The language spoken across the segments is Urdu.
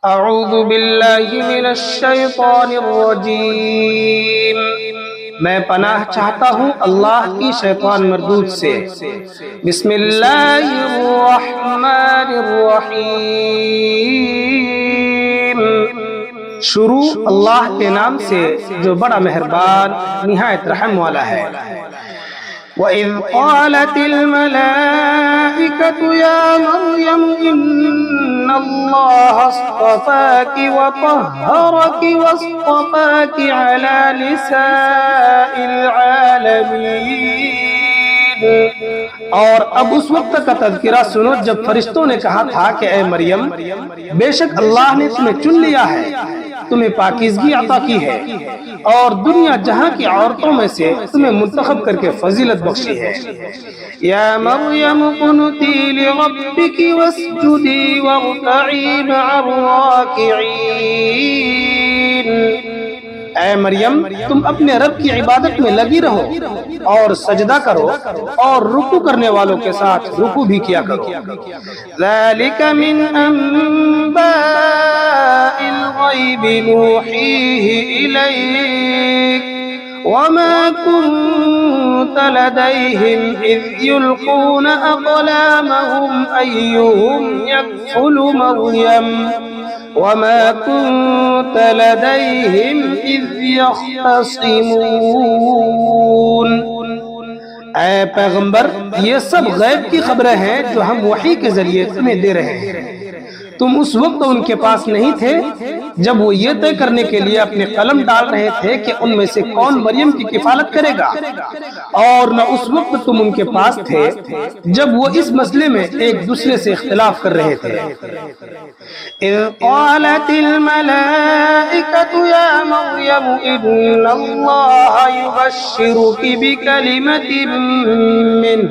اعوذ باللہ من الشیطان الرجیم، میں پناہ چاہتا ہوں اللہ کی شیطان مردود سے۔ بسم اللہ الرحمن الرحیم، شروع اللہ کے نام سے جو بڑا مہربان نہایت رحم والا ہے۔ وَإِذْ قَالَتِ الْمَلَائِكَةُ يَا مَرْيَمُ إِنَّ اللَّهَ اصْطَفَاكِ وَطَهَّرَكِ وَاصْطَفَاكِ عَلَى نِسَاءِ الْعَالَمِينَ۔ اور اب اس وقت کا تذکرہ سنو جب فرشتوں نے کہا تھا کہ اے مریم، بے شک اللہ نے تمہیں چن لیا ہے، تمہیں پاکیزگی عطا کی ہے اور دنیا جہاں کی عورتوں میں سے تمہیں منتخب کر کے فضیلت بخشی ہے۔ یا مریم قنتی لربک واسجدی وارکعی مع الراکعین۔ اے مریم، تم اپنے رب کی عبادت میں لگی رہو اور سجدہ کرو اور رکوع کرنے والوں کے ساتھ رکوع بھی کیا کرو۔ ذالک من انباء الغیب نوحیہ الیک وما كنت لديهم إذ يلقون أقلامهم أيهم يكفل مريم وما كنت لديهم إذ يختصمون۔ اے پیغمبر، یہ سب غیب کی خبریں ہیں جو ہم وحی کے ذریعے تمہیں دے رہے ہیں۔ تم اس وقت ان کے پاس نہیں تھے جب وہ یہ طے کرنے کے لیے اپنے قلم ڈال رہے تھے کہ ان میں سے کون مریم کی کفالت کرے گا، اور نہ اس وقت تم ان کے پاس تھے جب وہ اس مسئلے میں ایک دوسرے سے اختلاف کر رہے تھے۔ اذ قالت الملائکۃ یا مریم ان اللہ یبشرک بکلمۃ منہ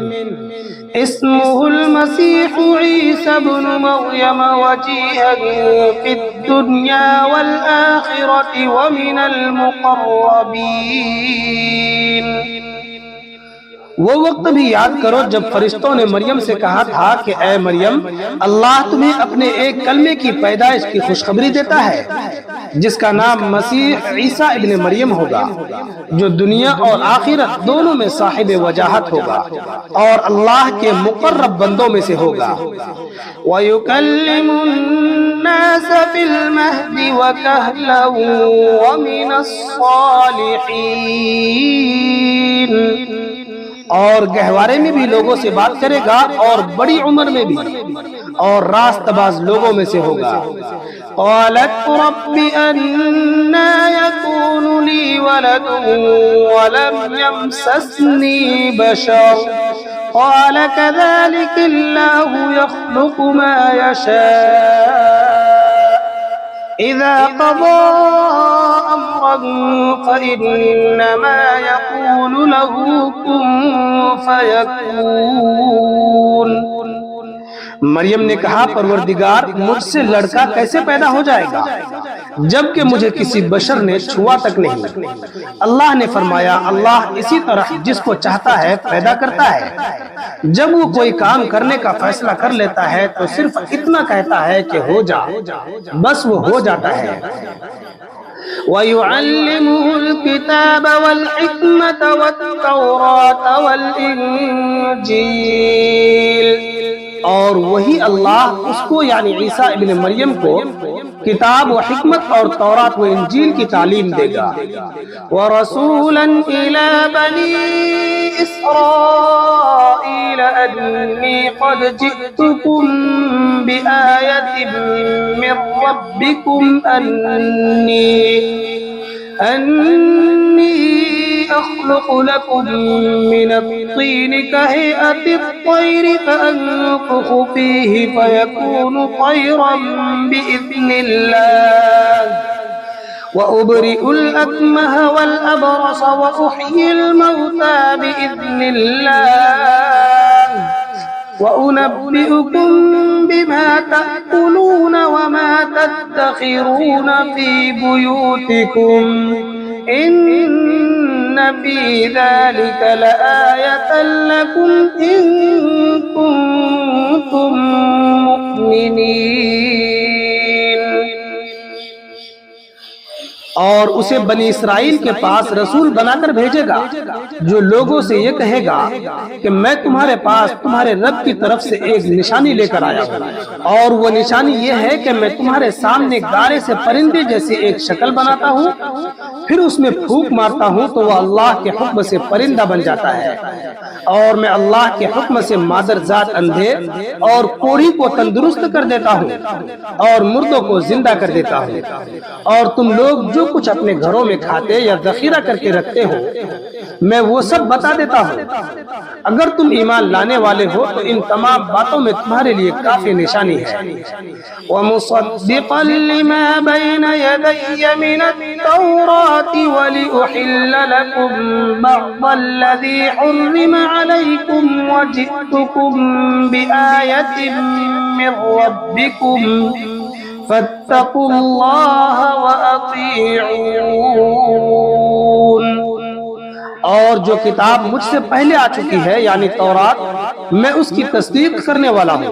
اسمه المسیح عیسی ابن مریم وجیہا فی الدنیا والآخرۃ ومن المقربین۔ وہ وقت بھی یاد کرو جب فرشتوں نے مریم سے کہا تھا کہ اے مریم، اللہ تمہیں اپنے ایک کلمے کی پیدائش کی خوشخبری دیتا ہے جس کا نام مسیح عیسیٰ ابن مریم ہوگا، جو دنیا اور آخرت دونوں میں صاحب وجاہت ہوگا اور اللہ کے مقرب بندوں میں سے ہوگا۔ وَيُكَلِّمُ النَّاسَ فِي الْمَهْدِ وَكَهْلًا وَمِنَ الصَّالِحِينَ، اور گہوارے میں بھی لوگوں سے بات کرے گا اور بڑی عمر میں بھی اور راست باز لوگوں میں سے ہوگا۔ قالت رب أَنَّى يَكُونُ لِي وَلَدٌ وَلَمْ يَمْسَسْنِي بَشَرٌ قال كذلك الله يخلق ما يشاء إذا قضى أمرا فإنما يقول له كن فيكون۔ مریم نے کہا پروردگار، مجھ سے لڑکا کیسے پیدا ہو جائے گا جبکہ مجھے کسی بشر نے چھوا تک نہیں۔ اللہ نے فرمایا، اللہ اسی طرح جس کو چاہتا ہے پیدا کرتا ہے۔ جب وہ کوئی کام کرنے کا فیصلہ کر لیتا ہے تو صرف اتنا کہتا ہے کہ ہو جا، بس وہ ہو جاتا ہے۔ وَيُعَلِّمُهُ الْكِتَابَ وَالْحِكْمَةَ وَالتَّوْرَاةَ وَالْإِنْجِيلَ، اور وہی اللہ اس کو یعنی عیسیٰ ابن مریم کو کتاب و حکمت اور تورات و انجیل کی تعلیم دے گا۔ وَرَسُولًا إِلَى بَنِي إِسْرَائِيلَ أَنِّي قَدْ جِئْتُكُمْ بِآيَةٍ مِّن رَّبِّكُمْ أَنِّي أخلق لكم من الطين كهيئة الطير فأنفخ فيه فيكون طيرا بإذن الله وأبرئ الأكمه والأبرص وأحيي الموتى بإذن الله وأنبئكم بما تأكلون وما تدخرون في بيوتكم إن في ذلك لآية لكم إن كنتم مؤمنين۔ اور اسے بنی اسرائیل کے پاس رسول بنا کر بھیجے گا جو لوگوں سے یہ کہے گا کہ میں تمہارے پاس تمہارے رب کی طرف سے ایک نشانی لے کر آیا ہوں، اور وہ نشانی یہ ہے کہ میں تمہارے سامنے گارے سے پرندے جیسی ایک شکل بناتا ہوں، پھر اس میں پھونک مارتا ہوں تو وہ اللہ کے حکم سے پرندہ بن جاتا ہے، اور میں اللہ کے حکم سے مادر ذات اندھے اور کوڑھی کو تندرست کر دیتا ہوں اور مردوں کو زندہ کر دیتا ہوں، اور تم لوگ جو کچھ اپنے گھروں میں کھاتے یا ذخیرہ کر کے رکھتے ہو میں وہ سب بتا دیتا ہوں۔ اگر تم ایمان لانے والے ہو تو ان تمام باتوں میں تمہارے لیے کافی نشانی ہے۔ وَمُصَدِّقًا لِمَا بَيْنَ يَدَيَّ مِنَ التَّوْرَاةِ وَلِأُحِلَّ لَكُم بَعْضَ الَّذِي حُرِّمَ عَلَيْكُمْ وَجِئْتُكُم بِآيَةٍ مِّن رَّبِّكُمْ فَاتَّقُوا اللَّهَ وَأَطِيعُونِ۔ اور جو کتاب مجھ سے پہلے آ چکی ہے یعنی تورات، میں اس کی تصدیق کرنے والا ہوں،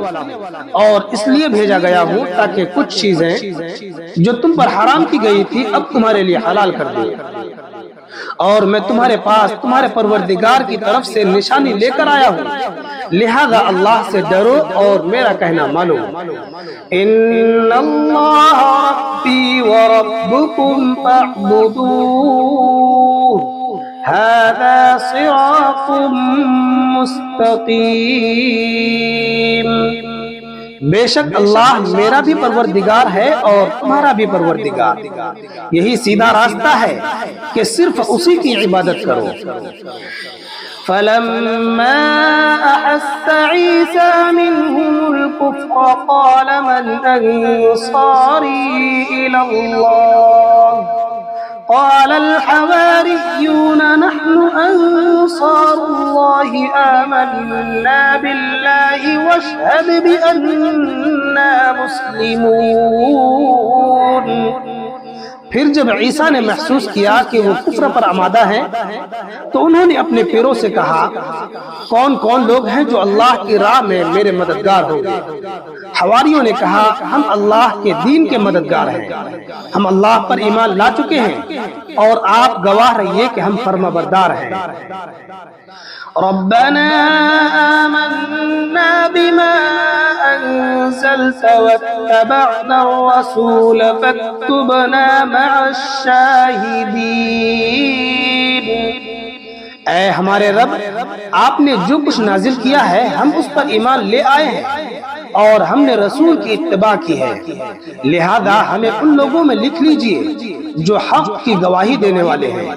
اور اس لیے بھیجا گیا ہوں تاکہ کچھ چیزیں جو تم پر حرام کی گئی تھی اب تمہارے لیے حلال کر دوں، اور میں تمہارے پاس تمہارے پروردگار کی طرف سے نشانی لے کر آیا ہوں، لہذا اللہ سے ڈرو اور میرا کہنا مانو۔ ان اللہ ربی وربکم فاعبدوہ هذا صراط مستقیم۔ بے شک اللہ میرا بھی پروردگار ہے اور تمہارا بھی پروردگار، یہی سیدھا راستہ ہے کہ صرف اسی کی عبادت کرو۔ فَلَمَّا أَحَسَّ عِيسَى مِنْهُمُ الْكُفْرَ قَالَ مَنْ أَنصَارِي إِلَى اللَّهِ قال الحواريون نحن أنصار الله آمنا بالله واشهد بأننا مسلمون۔ پھر جب عیسیٰ نے محسوس کیا کہ وہ کفر پر آمادہ ہیں تو انہوں نے اپنے پیروں سے کہا کون کون لوگ ہیں جو اللہ کی راہ میں میرے مددگار ہوں گے؟ حواریوں نے کہا ہم اللہ کے دین کے مددگار ہیں، ہم اللہ پر ایمان لا چکے ہیں اور آپ گواہ رہیے کہ ہم فرمانبردار ہیں۔ ربنا آمنا بما أنزلت واتبعنا الرسول فاكتبنا مع الشاهدين۔ اے ہمارے رب، آپ نے جو کچھ نازل کیا ہے ہم اس پر ایمان لے آئے ہیں اور ہم نے رسول کی اتباع کی ہے، لہذا ہمیں ان لوگوں میں لکھ لیجئے جو حق کی گواہی دینے والے ہیں۔